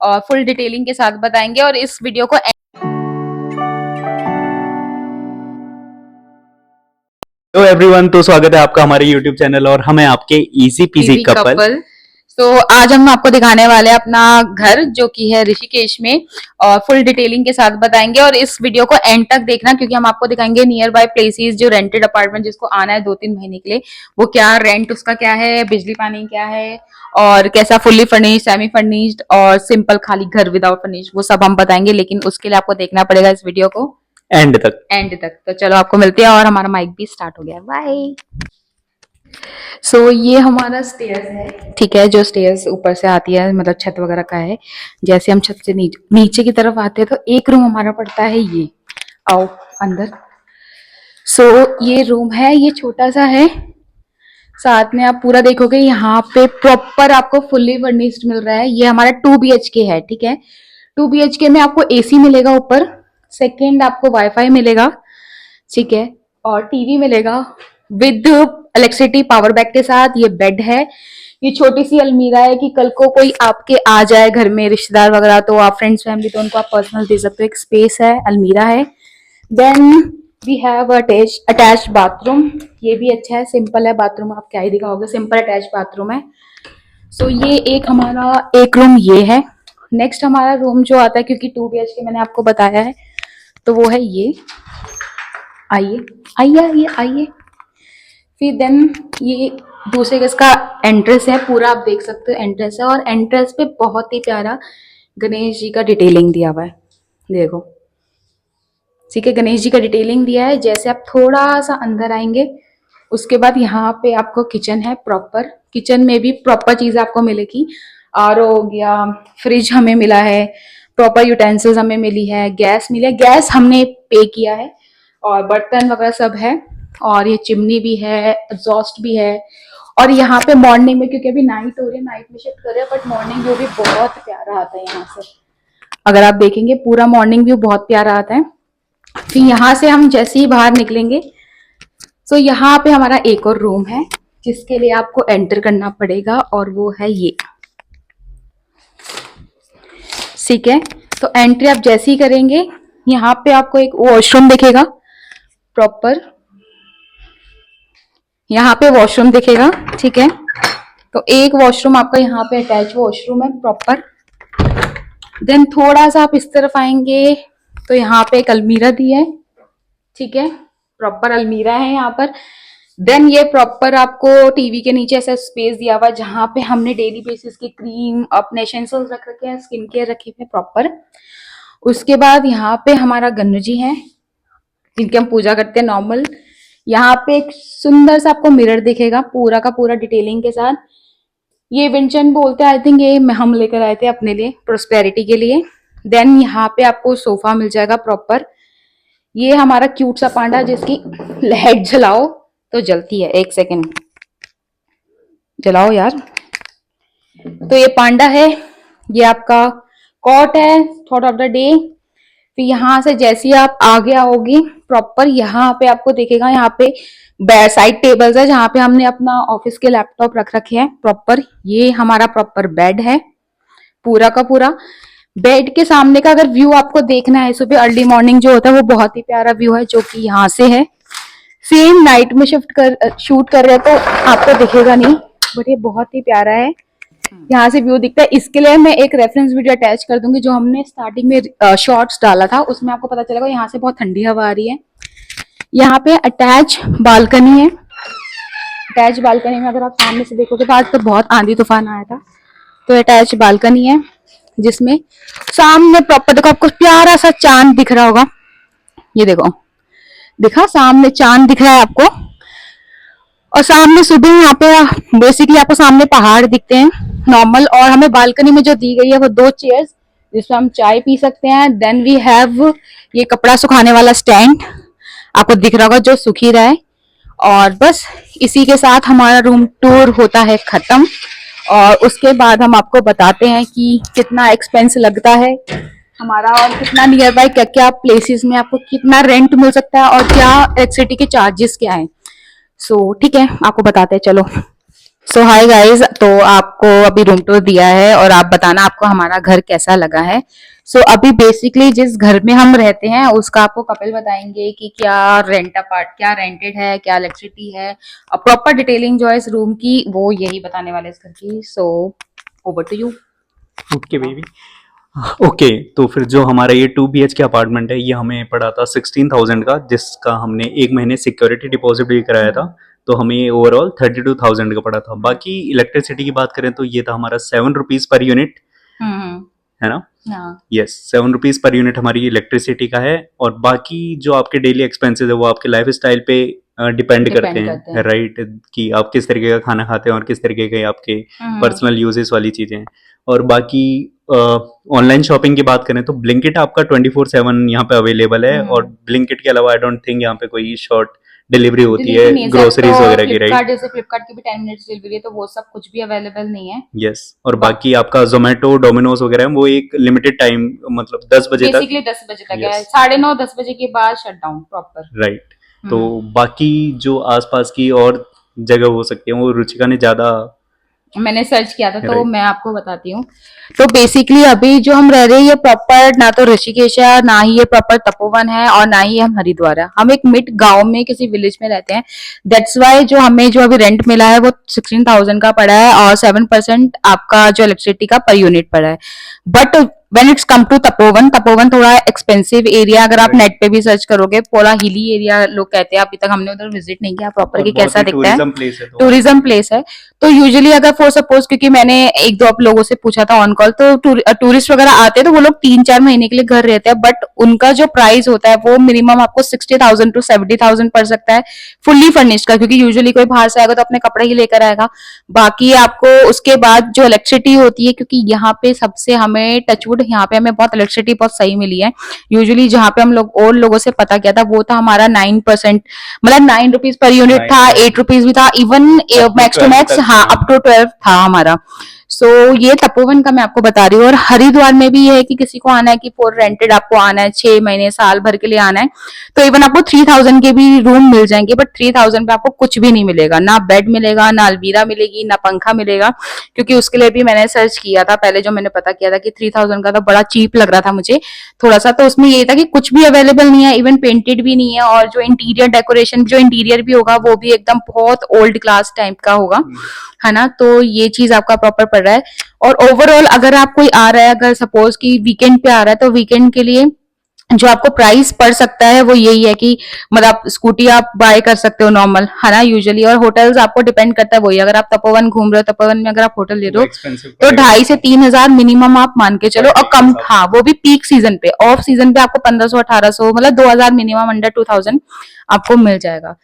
और full detailing के साथ बताएंगे। और इस वीडियो को हेलो एवरीवन, तो स्वागत है आपका हमारे यूट्यूब चैनल और हमें आपके इजी पीजी कपल। तो आज हम आपको दिखाने वाले हैं अपना घर जो कि है ऋषिकेश में, और फुल डिटेलिंग के साथ बताएंगे। और इस वीडियो को एंड तक देखना क्योंकि हम आपको दिखाएंगे नियर बाय प्लेसेस, जो रेंटेड अपार्टमेंट जिसको आना है 2-3 महीने के लिए, वो क्या रेंट उसका क्या है, बिजली पानी क्या है, और कैसा फुल्ली फर्निश्ड, सेमी फर्निश्ड और सिंपल खाली घर विदाउट फर्निश्ड, वो सब हम बताएंगे। लेकिन उसके लिए आपको देखना पड़ेगा इस वीडियो को एंड तक। तो चलो आपको मिलते हैं। और हमारा माइक भी स्टार्ट हो गया, बाय। ये हमारा स्टेयर्स है, ठीक है, जो स्टेयर्स ऊपर से आती है, मतलब छत वगैरह का है। जैसे हम छत से नीचे की तरफ आते हैं तो एक रूम हमारा पड़ता है, ये आओ अंदर। ये रूम है, ये छोटा सा है। साथ में आप पूरा देखोगे यहाँ पे प्रॉपर आपको फुल्ली फर्निश्ड मिल रहा है। ये हमारा 2 BHK है, ठीक है। 2 BHK में आपको AC मिलेगा ऊपर, सेकेंड आपको वाईफाई मिलेगा, ठीक है, और टीवी मिलेगा विद इलेक्ट्रिसिटी पावर बैक के साथ। ये बेड है, ये छोटी सी अलमीरा है कि कल को कोई आपके आ जाए घर में रिश्तेदार वगैरह, तो आप फ्रेंड्स फैमिली, तो उनको आप पर्सनल दे सकते हो। एक स्पेस है, अलमीरा है। Then we have attached bathroom. ये भी अच्छा है, सिंपल है बाथरूम, आप क्या ही दिखाओगे, सिंपल अटैच्ड बाथरूम है। ये एक हमारा एक रूम ये है। नेक्स्ट हमारा रूम जो आता है, क्योंकि 2 BHK मैंने आपको बताया है, तो वो है ये। आइए आइए आइए आइए। फिर देन ये दूसरे गज का एंट्रेंस है, पूरा आप देख सकते हो एंट्रेंस है। और एंट्रेंस पे बहुत ही प्यारा गणेश जी का डिटेलिंग दिया हुआ है, देखो, ठीक है, गणेश जी का डिटेलिंग दिया है। जैसे आप थोड़ा सा अंदर आएंगे, उसके बाद यहाँ पे आपको किचन है प्रॉपर। किचन में भी प्रॉपर चीज आपको मिलेगी। RO हो गया, फ्रिज हमें मिला है, प्रॉपर यूटेंसिल्स हमें मिली है, गैस मिली है, गैस हमने पे किया है, और बर्तन वगैरह सब है। और ये चिमनी भी है, एग्जॉस्ट भी है। और यहाँ पे मॉर्निंग में, क्योंकि अभी नाइट हो रही है, नाइट में शिफ्ट कर रहे हैं, बट मॉर्निंग व्यू भी बहुत प्यारा आता है यहाँ से। अगर आप देखेंगे पूरा मॉर्निंग व्यू बहुत प्यारा आता है। फिर यहाँ से हम जैसे ही बाहर निकलेंगे, यहाँ पे हमारा एक और रूम है जिसके लिए आपको एंटर करना पड़ेगा, और वो है ये, ठीक है। तो एंट्री आप जैसे ही करेंगे, यहाँ पे आपको एक वॉशरूम दिखेगा प्रॉपर, यहाँ पे वॉशरूम दिखेगा, ठीक है। तो एक वॉशरूम आपका यहाँ पे अटैच वॉशरूम है प्रॉपर। देन थोड़ा सा आप इस तरफ आएंगे तो यहाँ पे एक अलमीरा दी है, ठीक है, प्रॉपर अलमीरा है यहाँ पर। देन ये प्रॉपर आपको टीवी के नीचे ऐसा स्पेस दिया हुआ है जहाँ पे हमने डेली बेसिस की क्रीम, अपने एसेंशियल्स रख रखे हैं, स्किन केयर रखे हुए प्रॉपर। उसके बाद यहाँ पे हमारा गन्नू जी है जिनकी हम पूजा करते हैं नॉर्मल। यहाँ पे एक सुंदर सा आपको मिरर दिखेगा पूरा का पूरा डिटेलिंग के साथ। ये विंचन बोलते हैं, आई थिंक ये हम लेकर आए थे अपने लिए प्रोस्पेरिटी के लिए। देन यहाँ पे आपको सोफा मिल जाएगा प्रॉपर। ये हमारा क्यूट सा पांडा जिसकी लाइट जलाओ तो जलती है, 1 सेकेंड जलाओ यार। तो ये पांडा है, ये आपका कॉट है, थॉट ऑफ द डे। फिर यहाँ से जैसे ही आप आगे आओगे प्रॉपर, यहाँ पे आपको दिखेगा, यहाँ पे बैक साइड टेबल्स है जहाँ पे हमने अपना ऑफिस के लैपटॉप रख रखे हैं प्रॉपर। ये हमारा प्रॉपर बेड है पूरा का पूरा। बेड के सामने का अगर व्यू आपको देखना है सुबह अर्ली मॉर्निंग जो होता है, वो बहुत ही प्यारा व्यू है जो कि यहाँ से है। सेम नाइट में शूट कर रहे हैं तो आपको दिखेगा नहीं, बट ये बहुत ही प्यारा है, यहाँ से व्यू दिखता है। इसके लिए मैं एक रेफरेंस वीडियो अटैच कर दूंगी जो हमने स्टार्टिंग में शॉर्ट्स डाला था, उसमें आपको पता चलेगा। यहाँ से बहुत ठंडी हवा आ रही है। यहाँ पे अटैच बालकनी है। अटैच बालकनी में अगर आप सामने से देखोगे तो आज तो बहुत आंधी तूफान आया था, तो अटैच बालकनी है जिसमें सामने प्रॉपर देखो आपको प्यारा सा चांद दिख रहा होगा। ये देखो, दिखा सामने चांद दिख रहा है आपको। और सामने सुबह यहाँ पे बेसिकली आपको सामने पहाड़ दिखते हैं नॉर्मल। और हमें बालकनी में जो दी गई है वो 2 चेयर्स जिसमें हम चाय पी सकते हैं। देन वी हैव ये कपड़ा सुखाने वाला स्टैंड आपको दिख रहा होगा जो सूख ही रहा है। और बस इसी के साथ हमारा रूम टूर होता है खत्म। और उसके बाद हम आपको बताते हैं कि कितना एक्सपेंस लगता है हमारा, और कितना नियर बाय क्या क्या प्लेसेस में आपको कितना रेंट मिल सकता है, और क्या इलेक्ट्रिसिटी के चार्जेस क्या है। ठीक है, आपको बताते हैं, चलो। सो हाय गाइस, तो आपको अभी रूम टूर दिया है और आप बताना आपको हमारा घर कैसा लगा है। सो अभी बेसिकली जिस घर में हम रहते हैं उसका आपको कपिल बताएंगे कि क्या रेंट अपार्ट, क्या रेंटेड है, क्या इलेक्ट्रिसिटी है और प्रॉपर डिटेलिंग जो है इस रूम की वो यही बताने वाले इस घर की। So over to you. Okay baby. Okay, तो फिर जो हमारा ये 2 BH के अपार्टमेंट है ये हमें पड़ा था 16,000 का, जिसका हमने एक महीने सिक्योरिटी डिपॉजिट भी कराया था। तो हमें ये ओवरऑल 32,000 का पड़ा था। बाकी इलेक्ट्रिसिटी की बात करें तो ये था हमारा 7 रुपीज पर यूनिट, है ना? हाँ, यस, 7 रुपीज पर यूनिट हमारी इलेक्ट्रिसिटी का है। और बाकी जो आपके डेली एक्सपेंसेस है वो आपके लाइफ स्टाइल पे डिपेंड करते हैं, राइट? कि आप किस तरीके का खाना खाते हैं और किस तरीके के आपके पर्सनल यूजेस वाली चीजें हैं। और बाकी ऑनलाइन शॉपिंग की बात करें तो ब्लिंकिट आपका 24/7 यहाँ पे अवेलेबल है। और ब्लिंकिट के अलावा आई डोंट थिंक यहाँ पे कोई शॉर्ट डिलीवरी होती है ग्रोसरीज वगैरह की, राइट? जैसे फ्लिपकार्ट की भी 10 मिनट्स डिलीवरी है, तो वो सब कुछ भी अवेलेबल नहीं है। यस। और बाकी आपका जोमेटो, डोमिनोज वगैरह है, वो एक लिमिटेड टाइम, मतलब 10 बजे तक, बेसिकली 10 बजे तक है, 9:30 10 बजे के बाद शट डाउन प्रॉपर, राइट? तो बाकी जो आसपास की और जगह हो सकती है वो रुचिका ने ज्यादा, मैंने सर्च किया था तो Right. मैं आपको बताती हूँ। तो बेसिकली अभी जो हम रह रहे हैं ये प्रॉपर ना तो ऋषिकेश है, ना ही ये प्रॉपर तपोवन है और ना ही हम हरिद्वार है। हम एक मिड गांव में किसी विलेज में रहते हैं। दैट्स वाई जो हमें जो अभी रेंट मिला है वो 16,000 का पड़ा है और 7% आपका जो इलेक्ट्रिसिटी का पर यूनिट पड़ा है। But when it's come to Tapovan, Tapovan थोड़ा एक्सपेंसिव एरिया, अगर आप नेट पे भी सर्च करोगे पूरा हिली एरिया लोग कहते हैं। अभी तक हमने उधर विजिट नहीं किया प्रॉपर कि कैसा दिखता है। टूरिज्म प्लेस है। तो यूजुअली अगर फॉर सपोज, क्योंकि मैंने एक दो लोगों से पूछा था ऑन कॉल, तो टूरिस्ट वगैरह आते हैं तो वो लोग 3-4 महीने के लिए घर रहते हैं। बट उनका जो प्राइस होता है वो मिनिमम आपको 60,000 to 70,000 पड़ सकता है फुल्ली फर्निश्ड का, क्योंकि यूजुअली कोई बाहर से आएगा तो अपने कपड़े ही लेकर आएगा। बाकी आपको उसके बाद जो इलेक्ट्रिसिटी होती है, क्योंकि यहाँ पे सबसे हमें टचवुड, यहाँ पे हमें बहुत इलेक्ट्रिसिटी बहुत सही मिली है। यूजुअली जहाँ पे हम लोग और लोगों से पता किया था वो था हमारा 9%, मतलब 9 रुपीज पर यूनिट था, 8 रुपीज भी था, इवन मैक्स टू मैक्स हाँ अप टू 12 था हमारा। सो ये तपोवन का मैं आपको बता रही हूँ। और हरिद्वार में भी ये है कि किसी को आना है कि फॉर रेंटेड आपको आना है 6 महीने साल भर के लिए आना है तो इवन आपको 3,000 के भी रूम मिल जाएंगे। बट 3,000 पे आपको कुछ भी नहीं मिलेगा, ना बेड मिलेगा, ना अलमीरा मिलेगी, ना पंखा मिलेगा। क्योंकि उसके लिए भी मैंने सर्च किया था पहले, जो मैंने पता किया था कि 3,000 का तो बड़ा चीप लग रहा था मुझे थोड़ा सा। तो उसमें ये था कि कुछ भी अवेलेबल नहीं है, इवन पेंटेड भी नहीं है। और जो इंटीरियर डेकोरेशन, जो इंटीरियर भी होगा वो भी एकदम बहुत ओल्ड क्लास टाइप का होगा, है ना? तो ये चीज आपका प्रॉपर पड़ रहा है। और ओवरऑल अगर आप कोई आ रहा है, अगर सपोज कि वीकेंड पे आ रहा है, तो वीकेंड के लिए जो आपको प्राइस पड़ सकता है वो यही है कि मतलब आप स्कूटी आप बाय कर सकते हो नॉर्मल, है ना, यूजुअली। और होटल्स आपको डिपेंड करता है वही, अगर आप तपोवन घूम रहे हो, तपोवन में अगर आप होटल ले रहे हो तो 2,500 से 3,000 मिनिमम आप मान के चलो। और कम, हाँ वो भी पीक सीजन पे, ऑफ सीजन पे आपको 1,500 1,800 मतलब 2,000 मिनिमम, अंडर 2,000 आपको मिल जाएगा,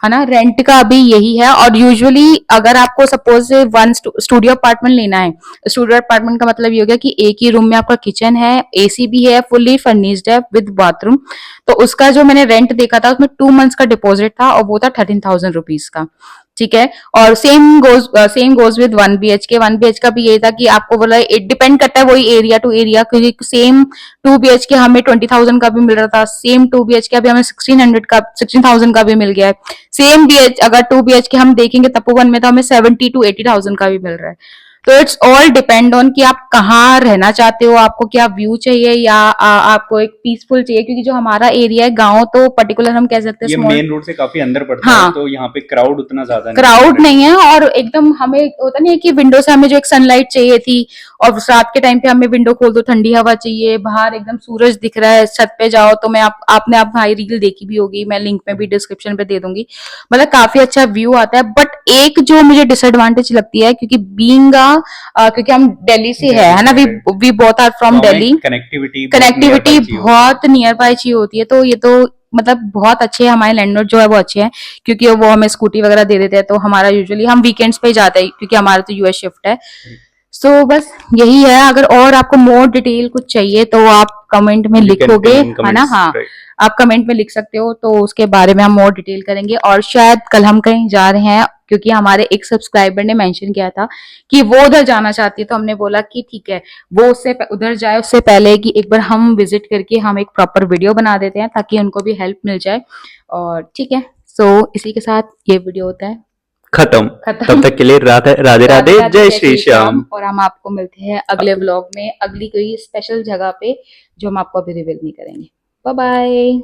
है ना? रेंट का अभी यही है। और यूजुअली अगर आपको सपोज से वन स्टूडियो अपार्टमेंट लेना है, स्टूडियो अपार्टमेंट का मतलब ये हो गया कि एक ही रूम में आपका किचन है, एसी भी है, फुल्ली फर्निश्ड है विद बाथरूम। तो उसका जो मैंने रेंट देखा था उसमें 2 मंथ्स का डिपॉजिट था और वो था 13,000 रुपीज का, ठीक है। और same goes with 1 BHK। 1 BHK का भी यही था कि आपको बोला इट डिपेंड करता है वही एरिया टू एरिया, क्योंकि सेम 2 BHK हमें 20,000 का भी मिल रहा था, सेम 2 BHK अभी हमें 16,000 का भी मिल गया है। सेम BH अगर 2 BHK हम देखेंगे तपोवन में तो हमें 70 to 80,000 का भी मिल रहा है। तो इट्स ऑल डिपेंड ऑन कि आप कहाँ रहना चाहते हो, आपको क्या व्यू चाहिए या आपको एक पीसफुल चाहिए। क्योंकि जो हमारा एरिया है गांव, तो पर्टिकुलर हम कह सकते हैं ये मेन रोड से काफी अंदर पड़ता हाँ, है, तो यहाँ पे क्राउड उतना ज्यादा क्राउड नहीं है। और एकदम हमें होता नहीं है कि विंडो से हमें जो एक सनलाइट चाहिए थी, और रात के टाइम पे हमें विंडो खोल दो ठंडी हवा चाहिए, बाहर एकदम सूरज दिख रहा है, छत पे जाओ तो मैं आपने आप भाई रील देखी भी होगी, मैं लिंक में भी डिस्क्रिप्शन पे दे दूंगी, मतलब काफी अच्छा व्यू आता है। बट एक जो मुझे डिसएडवांटेज लगती है, क्योंकि क्योंकि हम दिल्ली से है ना, we both are from Delhi, connectivity बहुत नियर बाय चाहिए होती है। तो ये तो मतलब बहुत अच्छे हैं हमारे लैंडलॉर्ड जो है वो अच्छे हैं, क्योंकि वो हमें स्कूटी वगैरह दे देते हैं। तो हमारा यूजुअली हम वीकेंड्स पे जाते हैं क्योंकि हमारा तो यूएस शिफ्ट है। सो बस यही है। अगर और आपको मोर डिटेल कुछ चाहिए तो आप कमेंट में लिखोगे, है ना? हाँ, आप कमेंट में लिख सकते हो, तो उसके बारे में हम मोर डिटेल करेंगे। और शायद कल हम कहीं जा रहे हैं, क्योंकि हमारे एक सब्सक्राइबर ने मेंशन किया था कि वो उधर जाना चाहती है, तो हमने बोला कि ठीक है वो उससे उधर जाए उससे पहले कि एक बार हम विजिट करके हम एक प्रॉपर वीडियो बना देते हैं ताकि उनको भी हेल्प मिल जाए। और ठीक है, सो इसी के साथ ये वीडियो होता है खत्म। खत्म। तब तक के लिए राधे राधे राधे, जय श्री श्याम। और हम आपको मिलते हैं अगले व्लॉग में, अगली कोई स्पेशल जगह पे जो हम आपको अभी रिवील नहीं करेंगे। Bye bye.